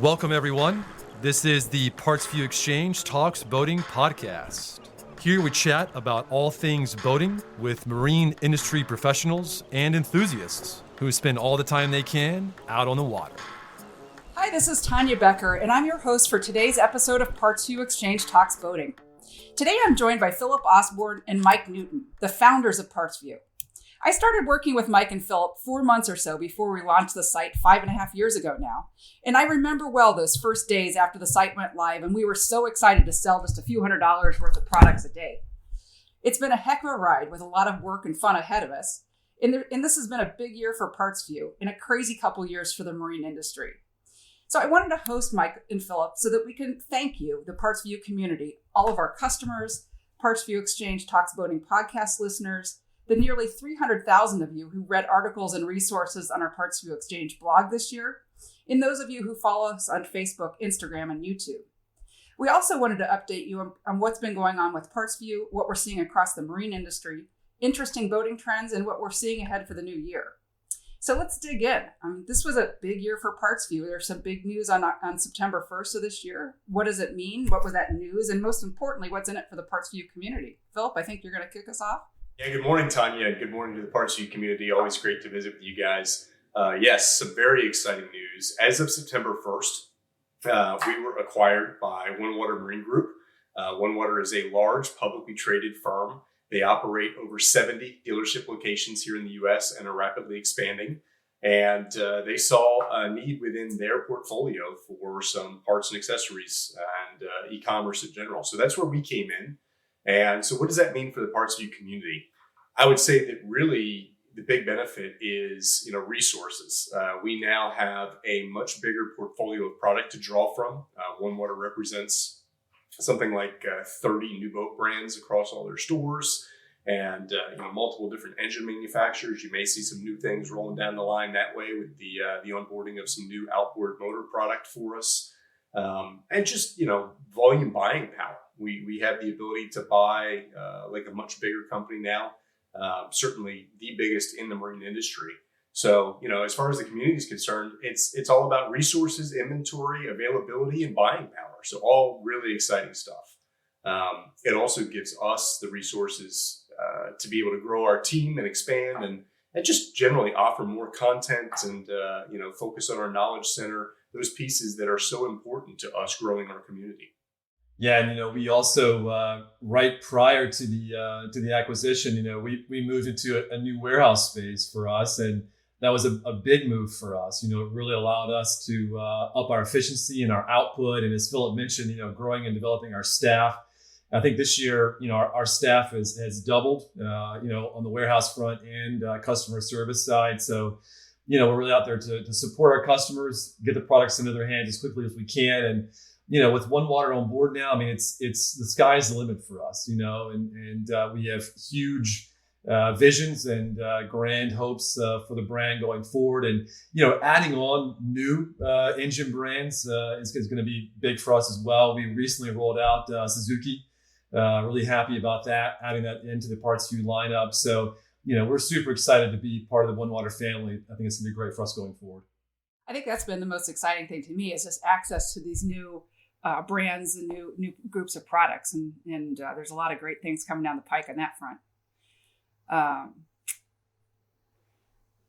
Welcome, everyone. This is the PartsVu Xchange Talks Boating podcast. Here we chat about all things boating with marine industry professionals and enthusiasts who spend all the time they can out on the water. Hi, this is Tonia Becker, and I'm your host for today's episode of PartsVu Xchange Talks Boating. Today I'm joined by Philip Osborne and Mike Newton, the founders of PartsVu. I started working with Mike and Philip 4 months or so before we launched the site 5.5 years ago now. And I remember well those first days after the site went live, and we were so excited to sell just a few $100s worth of products a day. It's been a heck of a ride with a lot of work and fun ahead of us. And this has been a big year for PartsVu and a crazy couple years for the marine industry. So I wanted to host Mike and Philip so that we can thank you, the PartsVu community, all of our customers, PartsVu Xchange Talks Boating podcast listeners, the nearly 300,000 of you who read articles and resources on our PartsVu Xchange blog this year, and those of you who follow us on Facebook, Instagram, and YouTube. We also wanted to update you on what's been going on with PartsVu, what we're seeing across the marine industry, interesting boating trends, and what we're seeing ahead for the new year. So let's dig in. This was a big year for PartsVu. There's some big news on September 1st of this year. What does it mean? What was that news? And most importantly, what's in it for the PartsVu community? Philip, I think you're going to kick us off. Yeah, good morning, Tonia. Good morning to the PartsVu community. Always great to visit with you guys. Yes, some very exciting news. As of September 1st, we were acquired by OneWater Marine Group. OneWater is a large publicly traded firm. They operate over 70 dealership locations here in the U.S. and are rapidly expanding. And they saw a need within their portfolio for some parts and accessories and e-commerce in general. So that's where we came in. And so what does that mean for the PartsVu community? I would say that really the big benefit is, resources. We now have a much bigger portfolio of product to draw from. OneWater represents something like 30 new boat brands across all their stores and multiple different engine manufacturers. You may see some new things rolling down the line that way with the onboarding of some new outboard motor product for us. And just, volume buying power. We have the ability to buy like a much bigger company now, certainly the biggest in the marine industry. So, as far as the community is concerned, it's all about resources, inventory, availability, and buying power. So all really exciting stuff. It also gives us the resources to be able to grow our team and expand and just generally offer more content and, focus on our knowledge center, those pieces that are so important to us growing our community. Yeah, and we also right prior to the acquisition, we moved into a new warehouse space for us, and that was a big move for us. It really allowed us to up our efficiency and our output, and as Philip mentioned, growing and developing our staff. I think this year, our staff has doubled, on the warehouse front and customer service side. So, we're really out there to support our customers, get the products into their hands as quickly as we can, and with OneWater on board now, it's the sky's the limit for us, and we have huge visions and grand hopes for the brand going forward. And, adding on new engine brands is going to be big for us as well. We recently rolled out Suzuki. Really happy about that, adding that into the PartsVu lineup. So, we're super excited to be part of the OneWater family. I think it's going to be great for us going forward. I think that's been the most exciting thing to me is just access to these new brands and new groups of products. And there's a lot of great things coming down the pike on that front.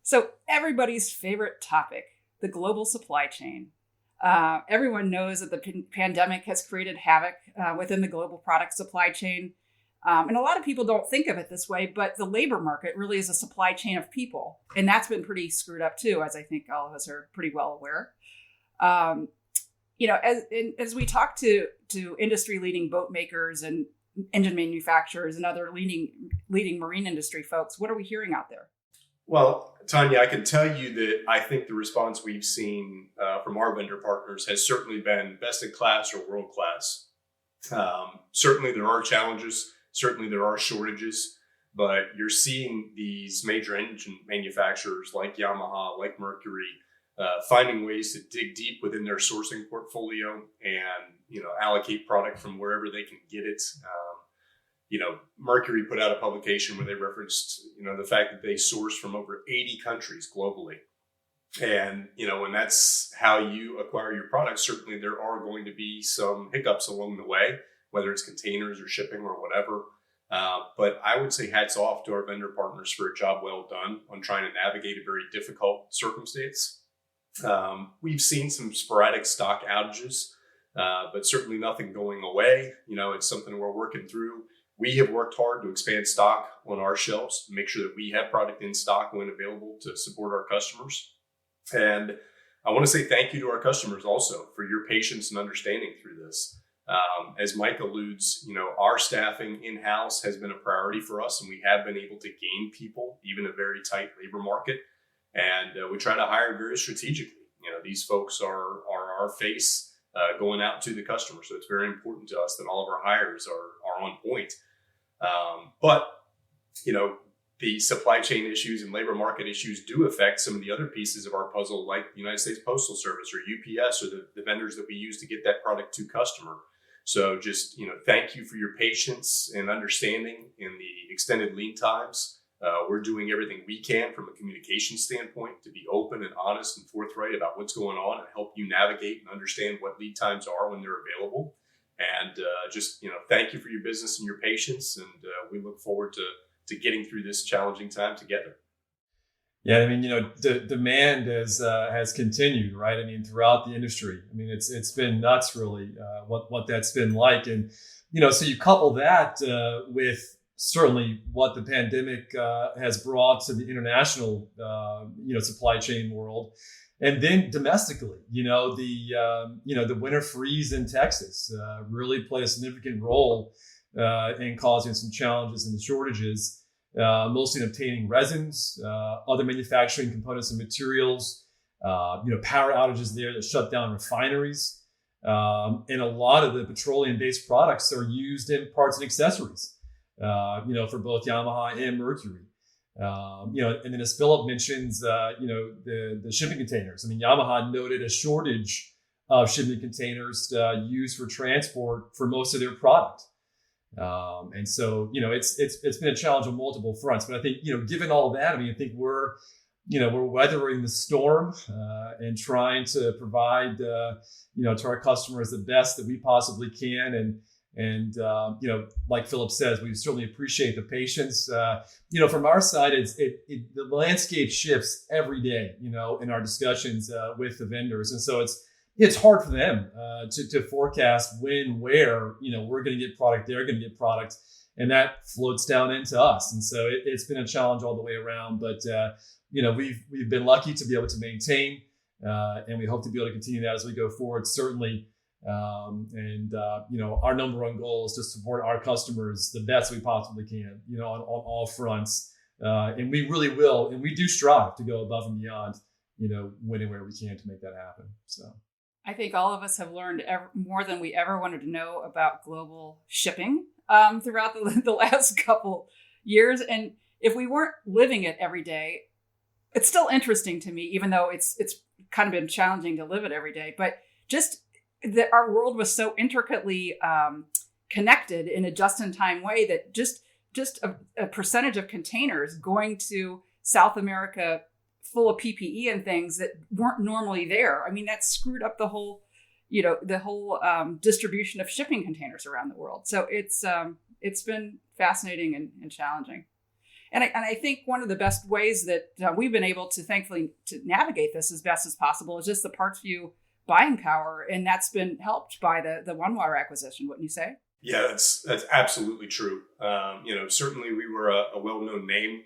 So everybody's favorite topic, the global supply chain. Everyone knows that the pandemic has created havoc within the global product supply chain. And a lot of people don't think of it this way, but the labor market really is a supply chain of people. And that's been pretty screwed up too, as I think all of us are pretty well aware. As we talk to industry leading boat makers and engine manufacturers and other leading marine industry folks, what are we hearing out there? Well, Tonia, I can tell you that I think the response we've seen from our vendor partners has certainly been best in class or world class. Certainly there are challenges. Certainly there are shortages, but you're seeing these major engine manufacturers like Yamaha, like Mercury, finding ways to dig deep within their sourcing portfolio and, allocate product from wherever they can get it. Mercury put out a publication where they referenced, the fact that they source from over 80 countries globally. And, when that's how you acquire your products, certainly there are going to be some hiccups along the way, whether it's containers or shipping or whatever. But I would say hats off to our vendor partners for a job well done on trying to navigate a very difficult circumstance. We've seen some sporadic stock outages, but certainly nothing going away. It's something we're working through. We have worked hard to expand stock on our shelves, make sure that we have product in stock when available to support our customers. And I want to say thank you to our customers also for your patience and understanding through this. As Mike alludes, our staffing in-house has been a priority for us, and we have been able to gain people, even a very tight labor market. And we try to hire very strategically. These folks are our face going out to the customer. So it's very important to us that all of our hires are on point. But the supply chain issues and labor market issues do affect some of the other pieces of our puzzle, like the United States Postal Service or UPS or the vendors that we use to get that product to customer. So just, thank you for your patience and understanding in the extended lead times. We're doing everything we can from a communication standpoint to be open and honest and forthright about what's going on and help you navigate and understand what lead times are when they're available. And thank you for your business and your patience. And we look forward to getting through this challenging time together. Yeah, I mean, the demand has continued, right? I mean, throughout the industry. I mean, it's been nuts, really, what that's been like. And so you couple that with certainly what the pandemic has brought to the international, supply chain world, and then domestically, the winter freeze in Texas really played a significant role in causing some challenges and shortages. Mostly in obtaining resins, other manufacturing components and materials, power outages there that shut down refineries. And a lot of the petroleum-based products are used in parts and accessories, for both Yamaha and Mercury. And then as Philip mentions, the shipping containers. I mean, Yamaha noted a shortage of shipping containers used for transport for most of their product. And so, it's been a challenge on multiple fronts, but I think, given all that, I think we're weathering the storm, and trying to provide, to our customers the best that we possibly can. And like Philip says, we certainly appreciate the patience. From our side, the landscape shifts every day, in our discussions, with the vendors. And so it's hard for them to forecast when, where, we're going to get product, they're going to get product, and that floats down into us. And so it's been a challenge all the way around, but we've been lucky to be able to maintain, and we hope to be able to continue that as we go forward, certainly. Our number one goal is to support our customers the best we possibly can, on all fronts. And we really will, and we do strive to go above and beyond, when and where we can to make that happen. So I think all of us have learned more than we ever wanted to know about global shipping throughout the last couple years. And if we weren't living it every day, it's still interesting to me, even though it's kind of been challenging to live it every day. But just that our world was so intricately connected in a just-in-time way that just a percentage of containers going to South America full of PPE and things that weren't normally there. I mean, that screwed up the whole distribution of shipping containers around the world. So it's been fascinating and challenging. And I think one of the best ways that we've been able to, thankfully, to navigate this as best as possible is just the PartsVu buying power. And that's been helped by the OneWater acquisition, wouldn't you say? Yeah, that's absolutely true. Certainly we were a well-known name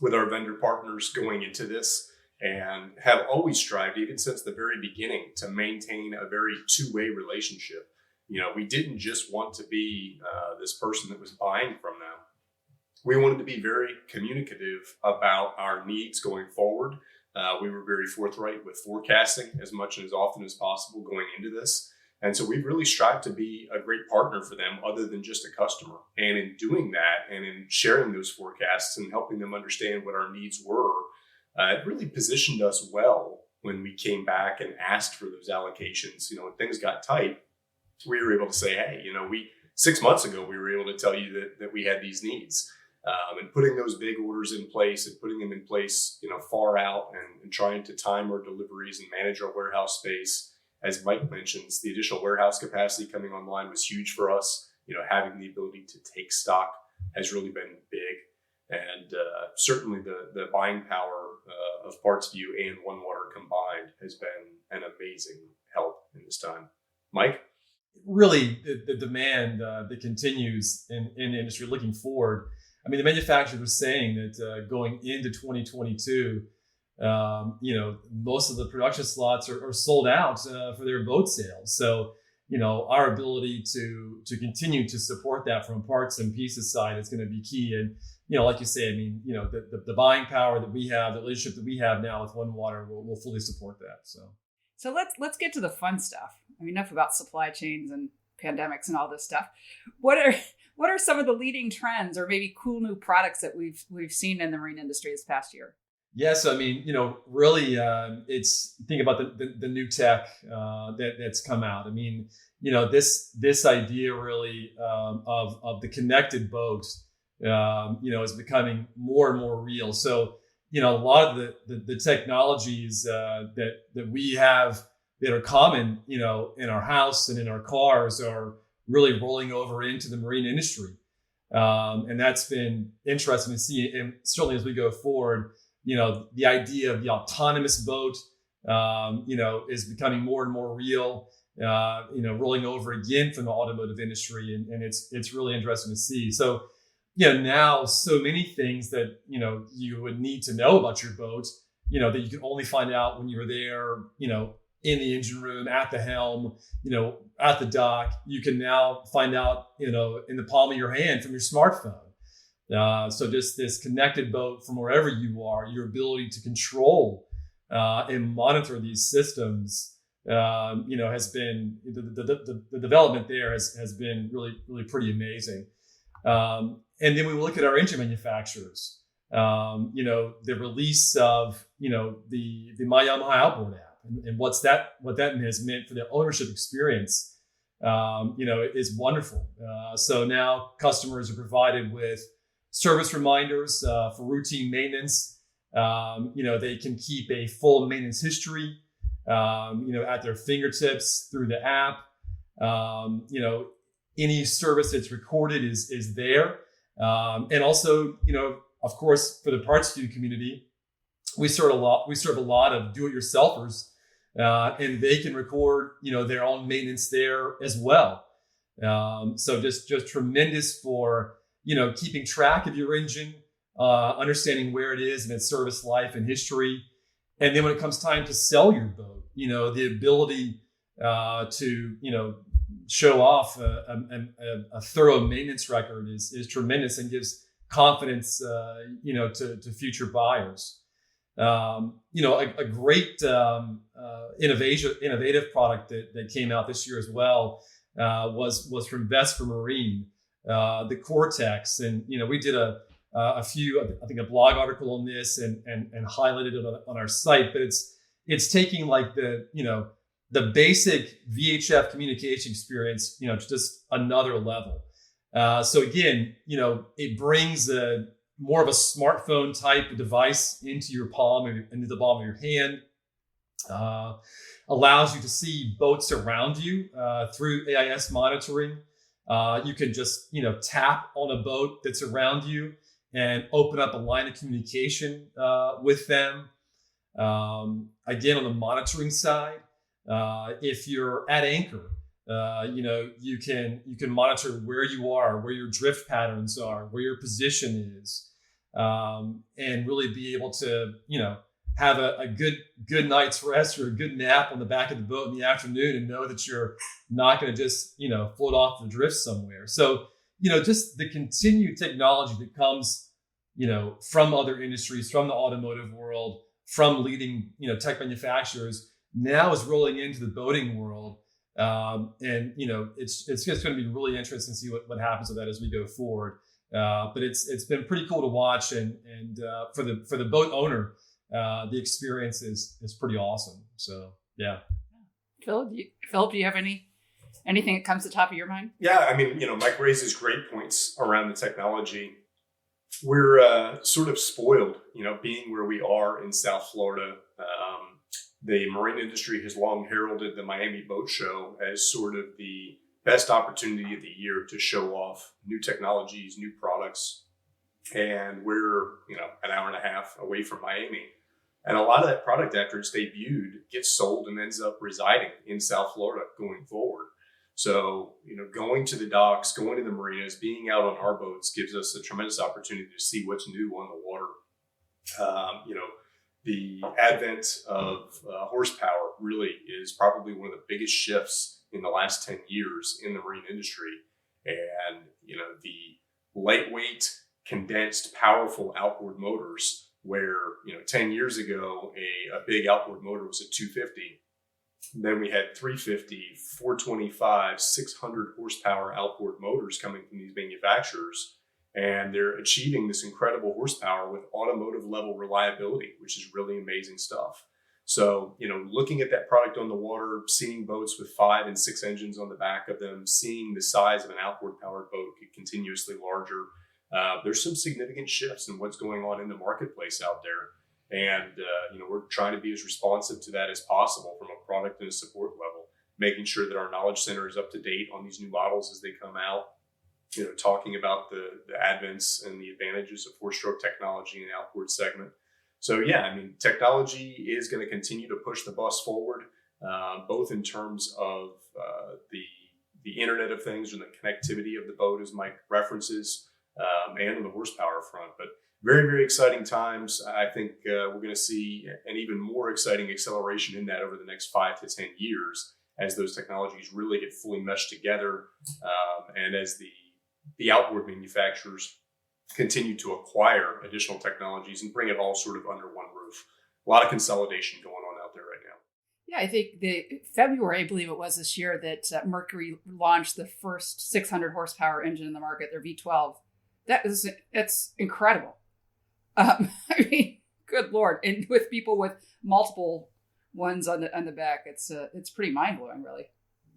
with our vendor partners going into this, and have always strived, even since the very beginning, to maintain a very two-way relationship. We didn't just want to be this person that was buying from them. We wanted to be very communicative about our needs going forward. We were very forthright with forecasting as much and as often as possible going into this. And so we've really strived to be a great partner for them other than just a customer. And in doing that and in sharing those forecasts and helping them understand what our needs were, it really positioned us well when we came back and asked for those allocations. When things got tight, we were able to say, hey, 6 months ago, we were able to tell you that we had these needs. And putting those big orders in place and putting them in place, far out and trying to time our deliveries and manage our warehouse space. As Mike mentions, the additional warehouse capacity coming online was huge for us. Having the ability to take stock has really been big. And certainly the buying power of PartsVu and OneWater combined has been an amazing help in this time. Mike? Really, the demand that continues in the industry looking forward. I mean, the manufacturers were saying that going into 2022, most of the production slots are sold out for their boat sales. So, our ability to continue to support that from a parts and pieces side is going to be key. And, like you say, I mean, the buying power that we have, the relationship that we have now with OneWater will fully support that. So let's get to the fun stuff. I mean, enough about supply chains and pandemics and all this stuff. What are some of the leading trends or maybe cool new products that we've seen in the marine industry this past year? Yes, I mean, really, it's think about the new tech that's come out. I mean, this idea really of the connected boat, is becoming more and more real. So, a lot of the technologies that we have that are common, in our house and in our cars are really rolling over into the marine industry, and that's been interesting to see. And certainly as we go forward, the idea of the autonomous boat, is becoming more and more real, rolling over again from the automotive industry. And it's really interesting to see. So, now so many things that, you would need to know about your boat, that you can only find out when you were there, in the engine room, at the helm, at the dock, you can now find out, in the palm of your hand from your smartphone. So just this connected boat from wherever you are, your ability to control and monitor these systems, has been the development there has been really, really pretty amazing. And then we look at our engine manufacturers, the release of, the My Yamaha outboard app and what that has meant for the ownership experience, is wonderful. So now customers are provided with service reminders for routine maintenance. They can keep a full maintenance history, at their fingertips through the app. Any service that's recorded is there. And also, of course, for the PartsVu community, we serve a lot of do-it-yourselfers, and they can record, their own maintenance there as well. So just tremendous for, keeping track of your engine, understanding where it is in its service life and history. And then when it comes time to sell your boat, the ability to, show off a thorough maintenance record is tremendous and gives confidence, to future buyers. A great innovative product that came out this year as well was from Vesper Marine, the Cortex, and we did a few, I think a blog article on this and highlighted it on our site, but it's taking like the basic VHF communication experience, to just another level. So again, it brings more of a smartphone type device into your palm, into the palm of your hand. Allows you to see boats around you through AIS monitoring. You can just tap on a boat that's around you and open up a line of communication with them. Again, on the monitoring side, if you're at anchor, you can monitor where you are, where your drift patterns are, where your position is, and really be able to, have a good night's rest or a good nap on the back of the boat in the afternoon and know that you're not going to just, float off the drift somewhere. So, just the continued technology that comes, from other industries, from the automotive world, from leading, tech manufacturers, now is rolling into the boating world. And it's just going to be really interesting to see what happens with that as we go forward. But it's been pretty cool to watch, and for the boat owner, the experience is pretty awesome. So yeah. Philip, do you have anything that comes to the top of your mind? Yeah, I mean, Mike raises great points around the technology. We're sort of spoiled, being where we are in South Florida. The marine industry has long heralded the Miami Boat Show as sort of the best opportunity of the year to show off new technologies, new products. And we're, an hour and a half away from Miami. And a lot of that product, after it's debuted, gets sold and ends up residing in South Florida going forward. So, going to the docks, going to the marinas, being out on our boats gives us a tremendous opportunity to see what's new on the water. The advent of horsepower really is probably one of the biggest shifts in the last 10 years in the marine industry. And, the lightweight, condensed, powerful outboard motors, where, 10 years ago, a big outboard motor was a 250. Then we had 350, 425, 600 horsepower outboard motors coming from these manufacturers. And they're achieving this incredible horsepower with automotive level reliability, which is really amazing stuff. So, looking at that product on the water, seeing boats with 5 and 6 engines on the back of them, seeing the size of an outboard powered boat get continuously larger, there's some significant shifts in what's going on in the marketplace out there. And, we're trying to be as responsive to that as possible from a product and a support level, making sure that our knowledge center is up to date on these new models as they come out, talking about the advents and the advantages of 4-stroke technology in the outboard segment. So, technology is going to continue to push the bus forward, both in terms of the Internet of Things and the connectivity of the boat, as Mike references, and on the horsepower front. But very, very exciting times. I think we're going to see an even more exciting acceleration in that over the next 5 to 10 years as those technologies really get fully meshed together, and as the outboard manufacturers continue to acquire additional technologies and bring it all sort of under one roof. A lot of consolidation going on out there right now. Yeah, I think February, I believe it was this year, that Mercury launched the first 600 horsepower engine in the market, their V12. It's incredible. Good Lord. And with people with multiple ones on the back, it's pretty mind blowing, really.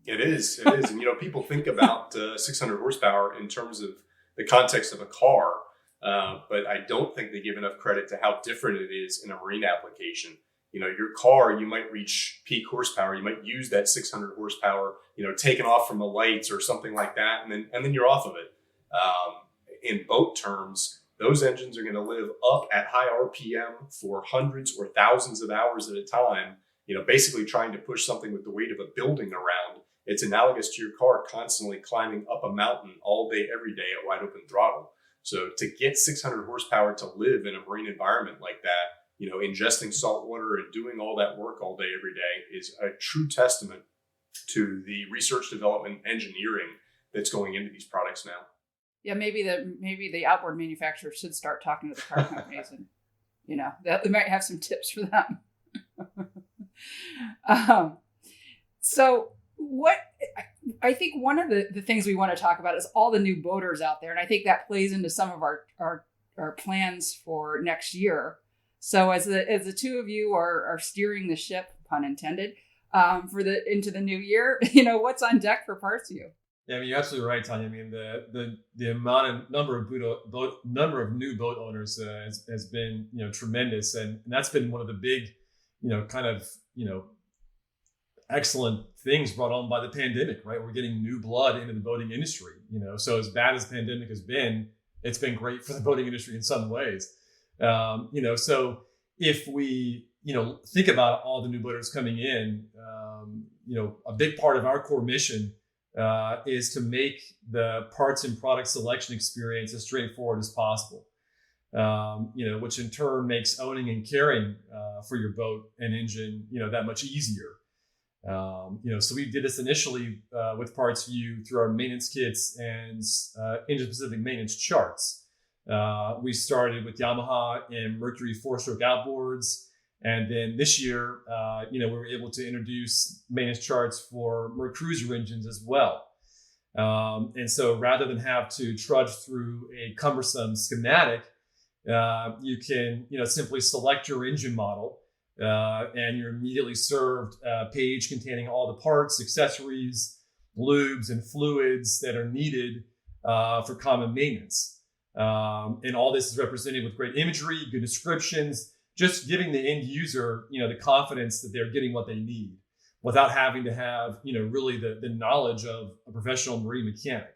It is. And, people think about 600 horsepower in terms of the context of a car, but I don't think they give enough credit to how different it is in a marine application. Your car, you might reach peak horsepower. You might use that 600 horsepower, taken off from the lights or something like that, and then you're off of it. In boat terms, those engines are going to live up at high RPM for hundreds or thousands of hours at a time, basically trying to push something with the weight of a building around. It's analogous to your car constantly climbing up a mountain all day, every day at wide open throttle. So to get 600 horsepower to live in a marine environment like that, ingesting salt water and doing all that work all day, every day is a true testament to the research, development, engineering that's going into these products now. Yeah, maybe the outboard manufacturers should start talking to the car companies, and they might have some tips for them. So what I think one of the things we want to talk about is all the new boaters out there, and I think that plays into some of our plans for next year. So as the two of you are steering the ship, pun intended, into the new year, what's on deck for PartsVu? Yeah, you're absolutely right, Tonia. The number of new boat owners has been tremendous, and that's been one of the big excellent things brought on by the pandemic, right? We're getting new blood into the boating industry. So as bad as the pandemic has been, it's been great for the boating industry in some ways. So if we think about all the new boaters coming in, a big part of our core mission is to make the parts and product selection experience as straightforward as possible, which in turn makes owning and caring for your boat and engine, that much easier. So we did this initially with PartsVu through our maintenance kits and engine-specific maintenance charts. We started with Yamaha and Mercury 4-stroke outboards. And then this year, we were able to introduce maintenance charts for Mercruiser engines as well. And so rather than have to trudge through a cumbersome schematic, you can simply select your engine model, and you're immediately served a page containing all the parts, accessories, lubes, and fluids that are needed for common maintenance. And all this is represented with great imagery, good descriptions, just giving the end user, the confidence that they're getting what they need without having to have, really the knowledge of a professional marine mechanic.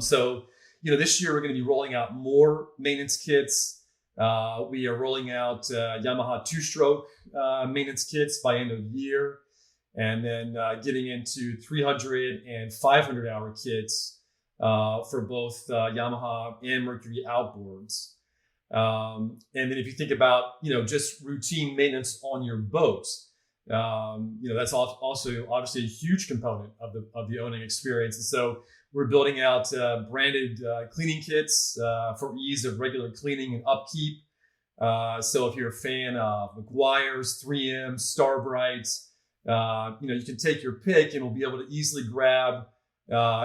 So, this year we're going to be rolling out more maintenance kits. We are rolling out Yamaha two-stroke maintenance kits by end of the year, and then getting into 300 and 500 hour kits for both Yamaha and Mercury outboards. And then if you think about, just routine maintenance on your boat, that's also obviously a huge component of the owning experience. And so we're building out branded cleaning kits for ease of regular cleaning and upkeep. So if you're a fan of McGuire's, 3M, Starbright, you can take your pick and we'll be able to easily grab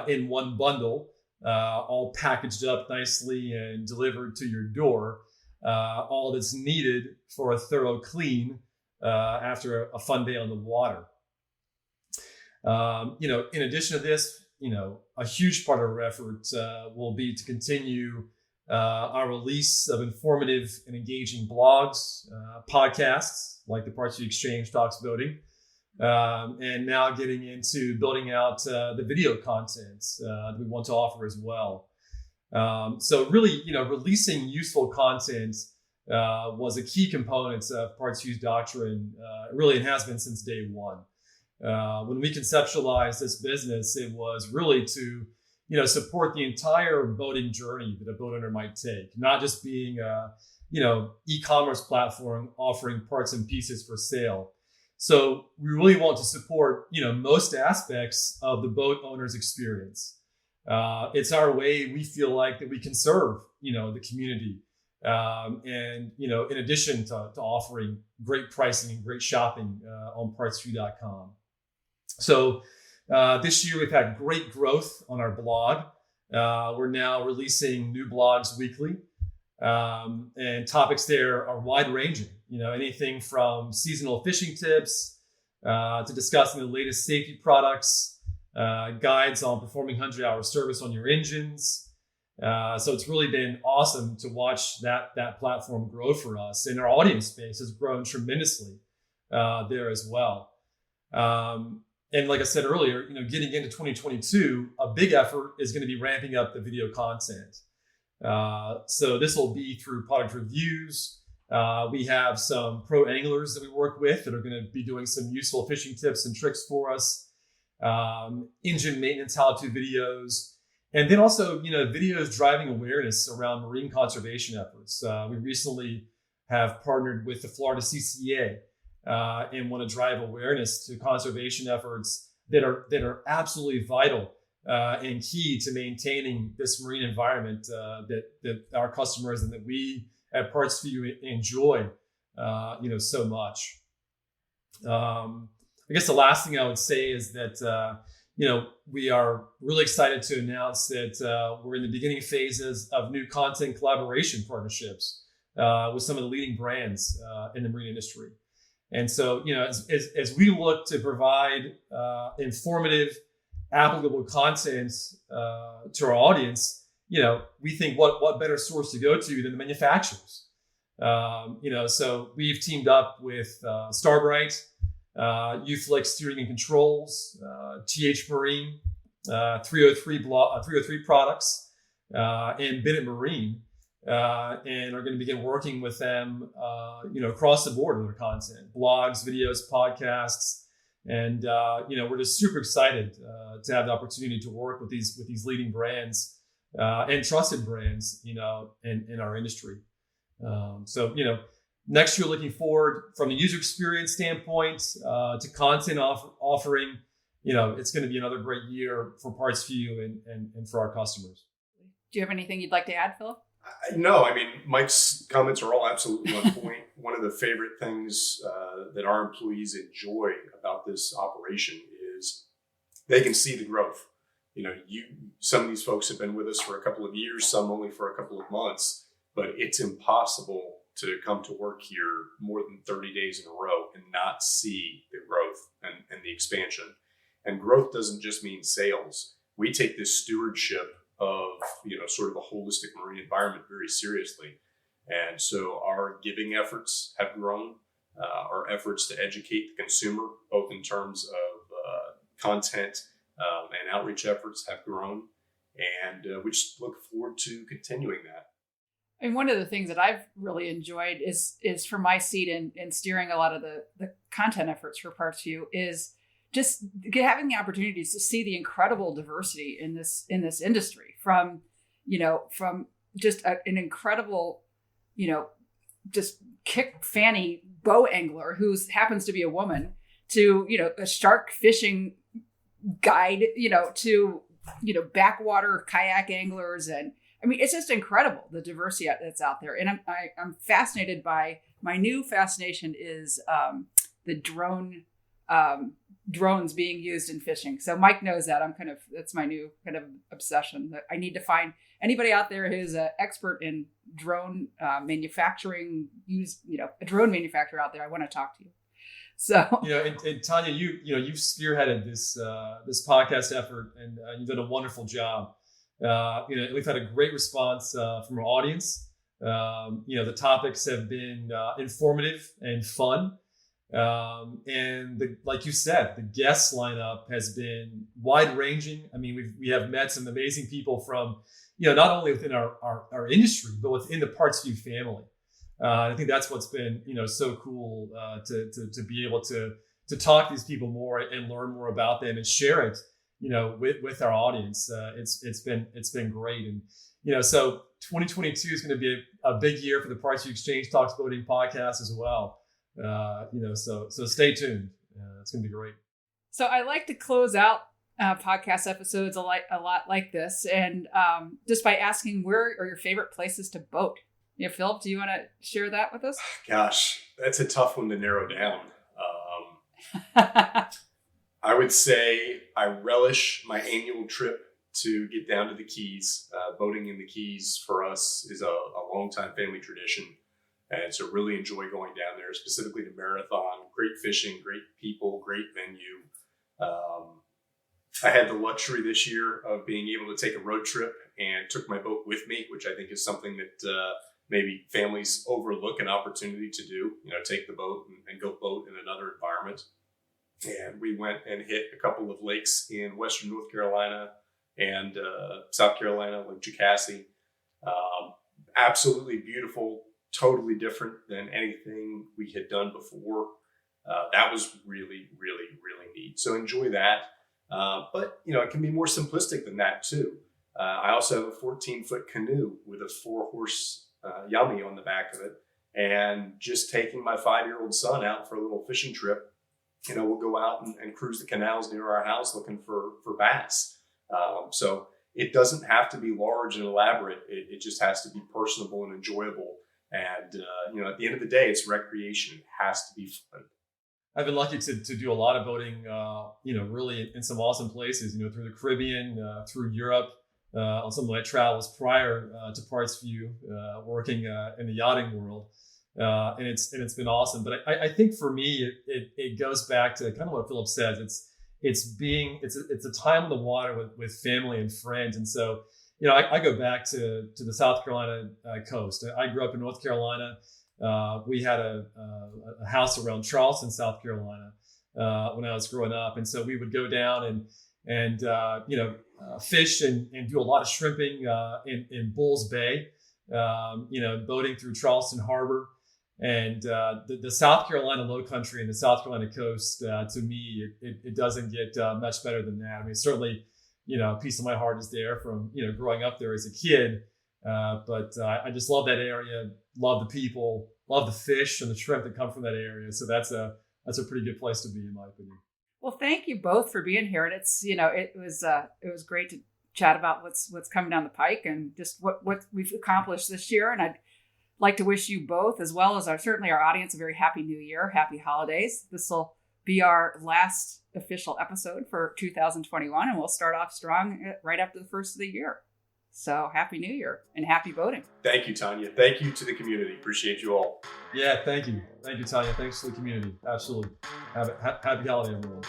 in one bundle, all packaged up nicely and delivered to your door, all that's needed for a thorough clean after a fun day on the water. In addition to this, a huge part of our effort will be to continue our release of informative and engaging blogs, podcasts like the PartsVu Xchange Talks Boating, and now getting into building out the video content that we want to offer as well. So really, releasing useful content was a key component of PartsVu's doctrine. Really, it has been since day one. When we conceptualized this business, it was really to, support the entire boating journey that a boat owner might take, not just being a, e-commerce platform offering parts and pieces for sale. So we really want to support, most aspects of the boat owner's experience. It's our way we feel like that we can serve, the community. And, in addition to offering great pricing and great shopping on PartsVu.com. So this year we've had great growth on our blog. We're now releasing new blogs weekly. And topics there are wide ranging, anything from seasonal fishing tips to discussing the latest safety products, guides on performing 100-hour service on your engines. So it's really been awesome to watch that platform grow for us, and our audience base has grown tremendously there as well. And like I said earlier, getting into 2022, a big effort is going to be ramping up the video content. So this will be through product reviews. We have some pro anglers that we work with that are going to be doing some useful fishing tips and tricks for us. Engine maintenance how-to videos. And then also, videos driving awareness around marine conservation efforts. We recently have partnered with the Florida CCA and want to drive awareness to conservation efforts that are absolutely vital and key to maintaining this marine environment that our customers and that we at PartsVu enjoy, so much. I guess the last thing I would say is that we are really excited to announce that we're in the beginning phases of new content collaboration partnerships with some of the leading brands in the marine industry. And so, as we look to provide informative, applicable content to our audience, we think what better source to go to than the manufacturers. So we've teamed up with Starbright, Uflex Steering and Controls, TH Marine, 303 Products, and Bennett Marine, and are going to begin working with them, across the board with their content, blogs, videos, podcasts, and we're just super excited to have the opportunity to work with these leading brands and trusted brands, in our industry. So next year, looking forward from the user experience standpoint to content offering, it's going to be another great year for PartsVu and for our customers. Do you have anything you'd like to add, Philip? No, Mike's comments are all absolutely on point. One of the favorite things that our employees enjoy about this operation is they can see the growth. Some of these folks have been with us for a couple of years, some only for a couple of months, but it's impossible to come to work here more than 30 days in a row and not see the growth and the expansion. And growth doesn't just mean sales. We take this stewardship of, sort of a holistic marine environment very seriously. And so our giving efforts have grown, our efforts to educate the consumer, both in terms of content and outreach efforts have grown. And we just look forward to continuing that. And one of the things that I've really enjoyed is from my seat in steering a lot of the content efforts for PartsVu is just having the opportunities to see the incredible diversity in this industry from just an incredible, just kick fanny bow angler who happens to be a woman to, a shark fishing guide, to, backwater kayak anglers. And I mean, it's just incredible, the diversity that's out there. And I'm fascinated by, my new fascination is the drones being used in fishing. So Mike knows that. That's my new kind of obsession, that I need to find anybody out there who's an expert in drone manufacturing, a drone manufacturer out there. I want to talk to you. So, and Tonia, you've spearheaded this podcast effort, and you've done a wonderful job. We've had a great response from our audience. The topics have been informative and fun. And like you said, the guest lineup has been wide ranging. I mean, we have met some amazing people from, not only within our industry, but within the PartsVu family. I think that's what's been, so cool, to be able to talk to these people more and learn more about them and share it, with our audience. It's been great. And, so 2022 is going to be a big year for the PartsVu Xchange Talks Boating podcast as well. So stay tuned. It's going to be great. So I like to close out podcast episodes a lot like this, and just by asking, where are your favorite places to boat? Philip, do you want to share that with us? Gosh, that's a tough one to narrow down. I would say I relish my annual trip to get down to the Keys. Boating in the Keys for us is a longtime family tradition. And so really enjoy going down there, specifically to Marathon. Great fishing, great people, great venue. I had the luxury this year of being able to take a road trip and took my boat with me, which I think is something that maybe families overlook an opportunity to do, take the boat and go boat in another environment. And we went and hit a couple of lakes in Western North Carolina and South Carolina, Lake Jocassee. Absolutely beautiful. Totally different than anything we had done before. That was really, really, really neat. So enjoy that. But, it can be more simplistic than that too. I also have a 14-foot canoe with a 4-horse Yamaha on the back of it. And just taking my 5-year-old son out for a little fishing trip, we'll go out and cruise the canals near our house looking for bass. So it doesn't have to be large and elaborate. It just has to be personable and enjoyable. And, at the end of the day, it's recreation. It has to be fun. I've been lucky to do a lot of boating, really in some awesome places, through the Caribbean, through Europe, on some of my travels prior to PartsVu, working in the yachting world. And it's been awesome. But I think for me, it goes back to kind of what Philip says. It's a time on the water with family and friends. And so, I go back to the South Carolina coast. I grew up in North Carolina. We had a house around Charleston, South Carolina, when I was growing up. And so we would go down and fish and do a lot of shrimping in Bulls Bay, boating through Charleston Harbor. And the South Carolina low country and the South Carolina coast, to me, it doesn't get much better than that. I mean, certainly, a piece of my heart is there from, growing up there as a kid. But I just love that area, love the people, love the fish and the shrimp that come from that area. So that's a pretty good place to be, in my opinion. Well, thank you both for being here. And it's, it was great to chat about what's coming down the pike and just what we've accomplished this year. And I'd like to wish you both, as well as certainly our audience, a very happy new year, happy holidays. This will be our last official episode for 2021, and we'll start off strong right after the first of the year. So happy new year and happy boating. Thank you, Tonia. Thank you to the community. Appreciate you all. Yeah, thank you. Thank you, Tonia. Thanks to the community. Absolutely. Happy holiday, everyone.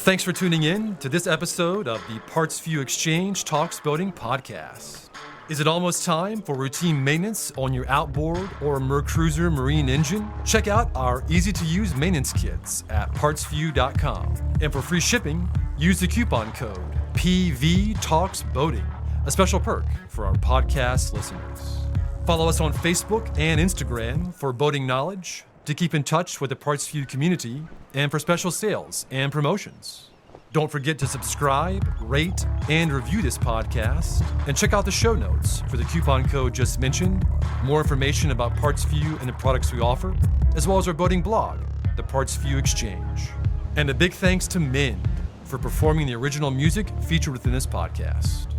Thanks for tuning in to this episode of the PartsVu Xchange Talks Boating podcast. Is it almost time for routine maintenance on your outboard or Mercruiser marine engine? Check out our easy-to-use maintenance kits at PartsVu.com. And for free shipping, use the coupon code PVTalksBoating, a special perk for our podcast listeners. Follow us on Facebook and Instagram for boating knowledge, to keep in touch with the PartsVu community, and for special sales and promotions. Don't forget to subscribe, rate, and review this podcast, and check out the show notes for the coupon code just mentioned, more information about PartsVu and the products we offer, as well as our boating blog, the PartsVu Xchange. And a big thanks to Min for performing the original music featured within this podcast.